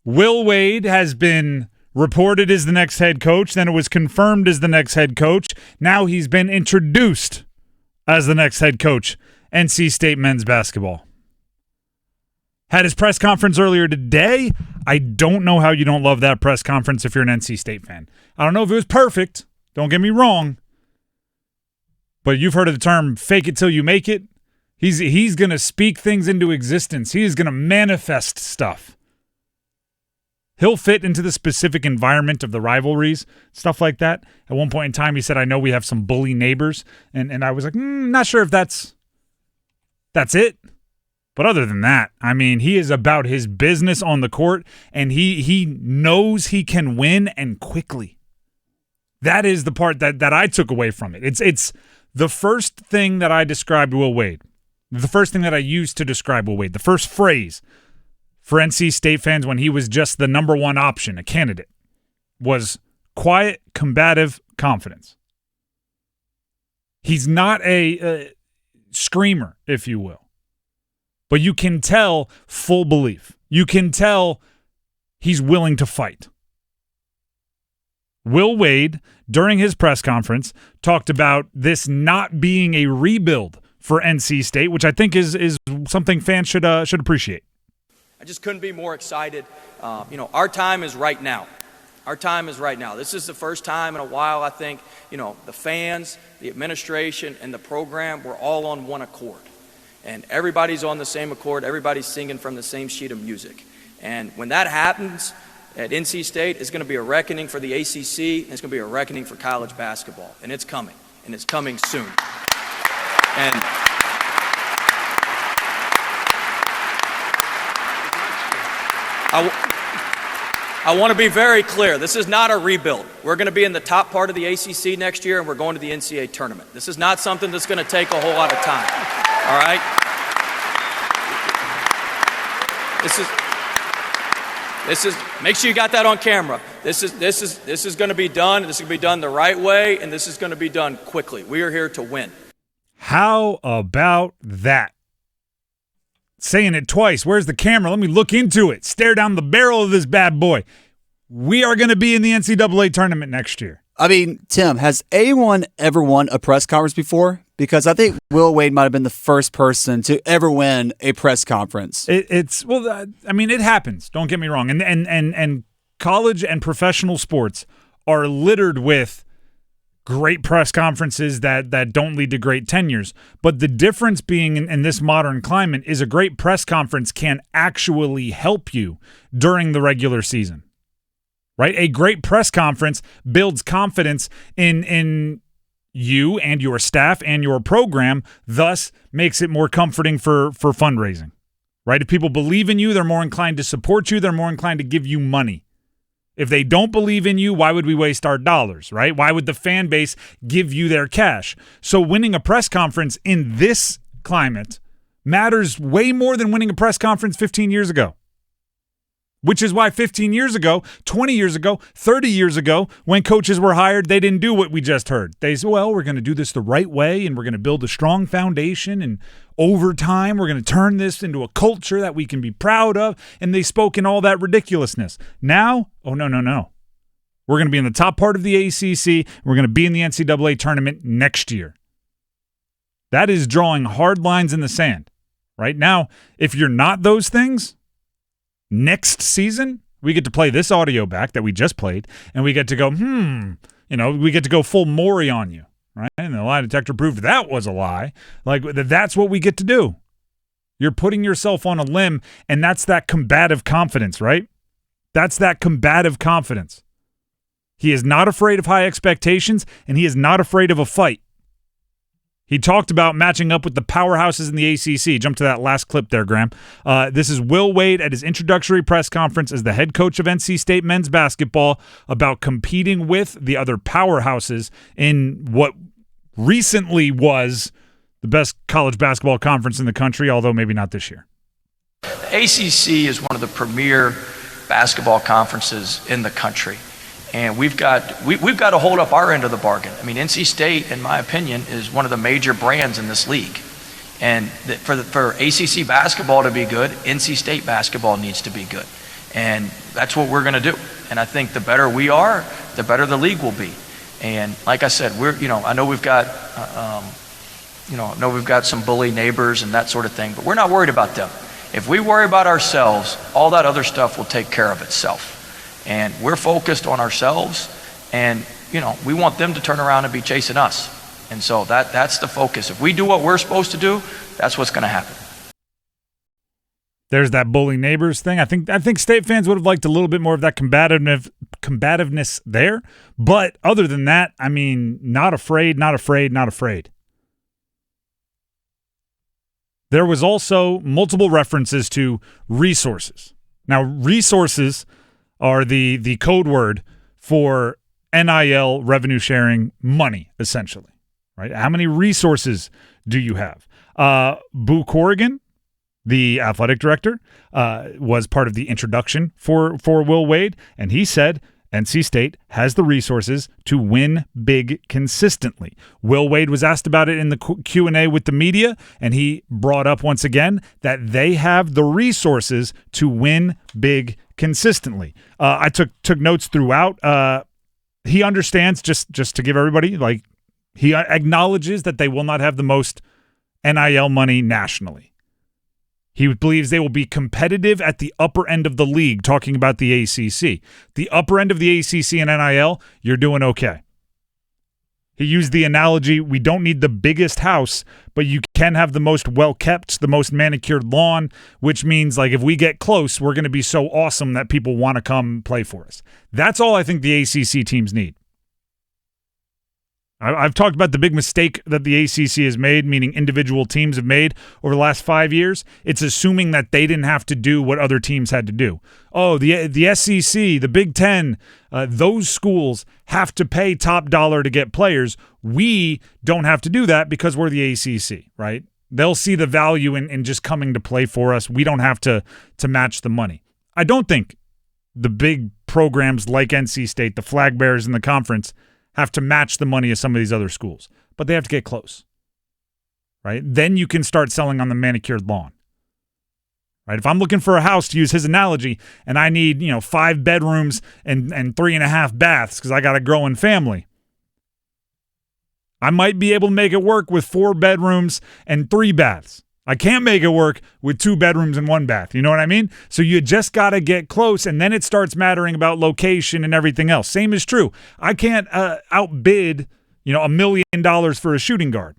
Will Wade has been reported as the next head coach. Then it was confirmed as the next head coach. Now he's been introduced as the next head coach, NC State men's basketball. Had his press conference earlier today. I don't know how you don't love that press conference if you're an NC State fan. I don't know if it was perfect. Don't get me wrong. But you've heard of the term fake it till you make it. He's going to speak things into existence. He is going to manifest stuff. He'll fit into the specific environment of the rivalries, stuff like that. At one point in time, he said, I know we have some bully neighbors. And I was like, not sure if that's it. But other than that, I mean, he is about his business on the court, and he knows he can win and quickly. That is the part that I took away from it. It's the first thing that I described Will Wade. The first thing that I used to describe Will Wade. The first phrase for NC State fans when he was just the number one option, a candidate, was quiet, combative confidence. He's not a screamer, if you will. But you can tell full belief. You can tell he's willing to fight. Will Wade, during his press conference, talked about this not being a rebuild for NC State, which I think is something fans should appreciate. I just couldn't be more excited. Our time is right now. Our time is right now. This is the first time in a while, I think, the fans, the administration, and the program, we're all on one accord. And everybody's on the same accord. Everybody's singing from the same sheet of music. And when that happens at NC State, it's going to be a reckoning for the ACC, and it's going to be a reckoning for college basketball. And it's coming. And it's coming soon. And I want to be very clear. This is not a rebuild. We're going to be in the top part of the ACC next year, and we're going to the NCAA tournament. This is not something that's going to take a whole lot of time. All right? This is make sure you got that on camera. This is going to be done. This is going to be done the right way, and this is going to be done quickly. We are here to win. How about that? Saying it twice. Where's the camera? Let me look into it. Stare down the barrel of this bad boy. We are going to be in the NCAA tournament next year. I mean, Tim, has anyone ever won a press conference before? Because I think Will Wade might have been the first person to ever win a press conference. It happens. Don't get me wrong. And college and professional sports are littered with great press conferences that don't lead to great tenures. But the difference being in this modern climate is a great press conference can actually help you during the regular season. Right? A great press conference builds confidence in you and your staff and your program, thus makes it more comforting for fundraising. Right? If people believe in you, they're more inclined to support you, they're more inclined to give you money. If they don't believe in you, why would we waste our dollars, right? Why would the fan base give you their cash? So winning a press conference in this climate matters way more than winning a press conference 15 years ago. Which is why 15 years ago, 20 years ago, 30 years ago, when coaches were hired, they didn't do what we just heard. They said, well, we're going to do this the right way, and we're going to build a strong foundation, and over time, we're going to turn this into a culture that we can be proud of, and they spoke in all that ridiculousness. Now, oh, no. We're going to be in the top part of the ACC. We're going to be in the NCAA tournament next year. That is drawing hard lines in the sand. Right now, if you're not those things, next season, we get to play this audio back that we just played, and we get to go, we get to go full Maury on you, right? And the lie detector proved that was a lie. Like, that's what we get to do. You're putting yourself on a limb, and that's that combative confidence, right? That's that combative confidence. He is not afraid of high expectations, and he is not afraid of a fight. He talked about matching up with the powerhouses in the ACC. Jump to that last clip there, Graham. This is Will Wade at his introductory press conference as the head coach of NC State men's basketball about competing with the other powerhouses in what recently was the best college basketball conference in the country, although maybe not this year. The ACC is one of the premier basketball conferences in the country. And we've got to hold up our end of the bargain. I mean, NC State, in my opinion, is one of the major brands in this league. And for ACC basketball to be good, NC State basketball needs to be good. And that's what we're going to do. And I think the better we are, the better the league will be. And like I said, I know we've got, some bully neighbors and that sort of thing, but we're not worried about them. If we worry about ourselves, all that other stuff will take care of itself. And we're focused on ourselves, and we want them to turn around and be chasing us. And so that's the focus. If we do what we're supposed to do, that's what's going to happen. There's that bully neighbors thing. I think State fans would have liked a little bit more of that combativeness there. But other than that, I mean, not afraid. There was also multiple references to resources. Now, resources are the code word for NIL revenue sharing money, essentially, right? How many resources do you have? Boo Corrigan, the athletic director, was part of the introduction for Will Wade, and he said NC State has the resources to win big consistently. Will Wade was asked about it in the Q&A with the media, and he brought up once again that they have the resources to win big consistently. I took notes throughout. He understands, just to give everybody, like, he acknowledges that they will not have the most NIL money nationally. He believes they will be competitive at the upper end of the league, talking about the ACC. The upper end of the ACC and NIL, you're doing okay. He used the analogy, we don't need the biggest house, but you can have the most well-kept, the most manicured lawn, which means, like, if we get close, we're going to be so awesome that people want to come play for us. That's all I think the ACC teams need. I've talked about the big mistake that the ACC has made, meaning individual teams have made over the last 5 years. It's assuming that they didn't have to do what other teams had to do. Oh, the SEC, the Big Ten, those schools have to pay top dollar to get players. We don't have to do that because we're the ACC, right? They'll see the value in just coming to play for us. We don't have to match the money. I don't think the big programs like NC State, the flag bearers in the conference, have to match the money of some of these other schools, but they have to get close, right? Then you can start selling on the manicured lawn, right? If I'm looking for a house, to use his analogy, and I need 5 bedrooms and 3.5 baths because I got a growing family, I might be able to make it work with 4 bedrooms and 3 baths. I can't make it work with 2 bedrooms and 1 bath. You know what I mean? So you just got to get close, and then it starts mattering about location and everything else. Same is true. I can't outbid, $1 million for a shooting guard.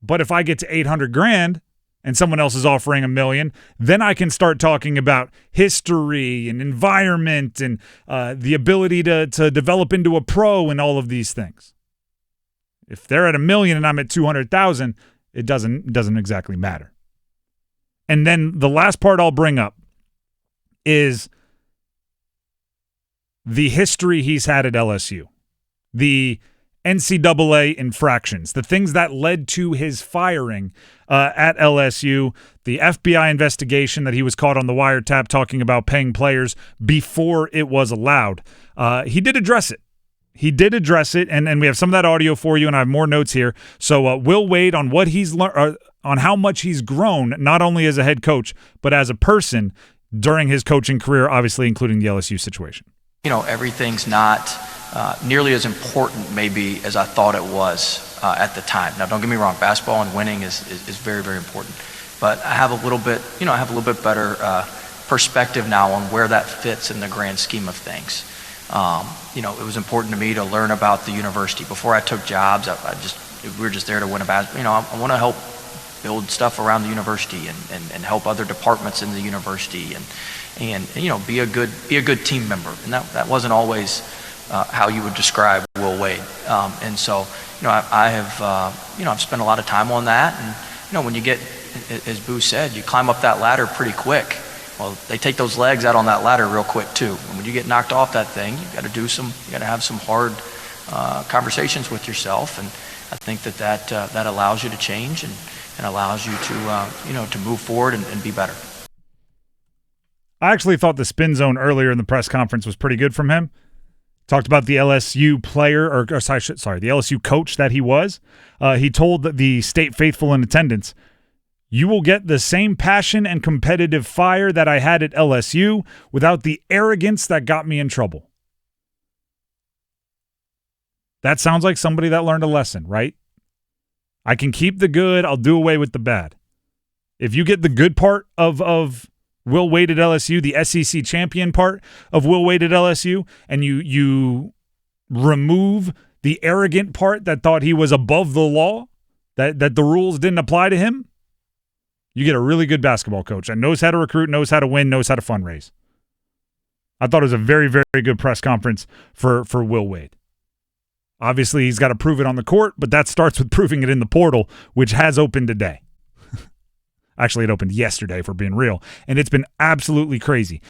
But if I get to $800,000 and someone else is offering $1 million, then I can start talking about history and environment and the ability to develop into a pro and all of these things. If they're at $1 million and I'm at $200,000, it doesn't exactly matter. And then the last part I'll bring up is the history he's had at LSU, the NCAA infractions, the things that led to his firing at LSU, the FBI investigation that he was caught on the wiretap talking about paying players before it was allowed. He did address it. And we have some of that audio for you, and I have more notes here. So Will Wade on what he's learned, on how much he's grown, not only as a head coach, but as a person during his coaching career, obviously including the LSU situation. Everything's not nearly as important maybe as I thought it was at the time. Now, don't get me wrong, basketball and winning is very, very important. But I have a little bit better perspective now on where that fits in the grand scheme of things. It was important to me to learn about the university. Before I took jobs, we were just there to win a basketball. I want to help build stuff around the university and help other departments in the university and be a good team member. And that wasn't always how you would describe Will Wade. And so, I've spent a lot of time on that. And, when you get, as Boo said, you climb up that ladder pretty quick. Well, they take those legs out on that ladder real quick too. And when you get knocked off that thing, you got to have some hard conversations with yourself. And I think that allows you to change and allows you to move forward and be better. I actually thought the spin zone earlier in the press conference was pretty good from him. Talked about the LSU player, the LSU coach that he was. He told the State faithful in attendance, You will get the same passion and competitive fire that I had at LSU without the arrogance that got me in trouble. That sounds like somebody that learned a lesson, right? I can keep the good, I'll do away with the bad. If you get the good part of Will Wade at LSU, the SEC champion part of Will Wade at LSU, and you remove the arrogant part that thought he was above the law, that the rules didn't apply to him, you get a really good basketball coach that knows how to recruit, knows how to win, knows how to fundraise. I thought it was a very, very good press conference for Will Wade. Obviously, he's got to prove it on the court, but that starts with proving it in the portal, which has opened today. Actually, it opened yesterday, for being real, and it's been absolutely crazy.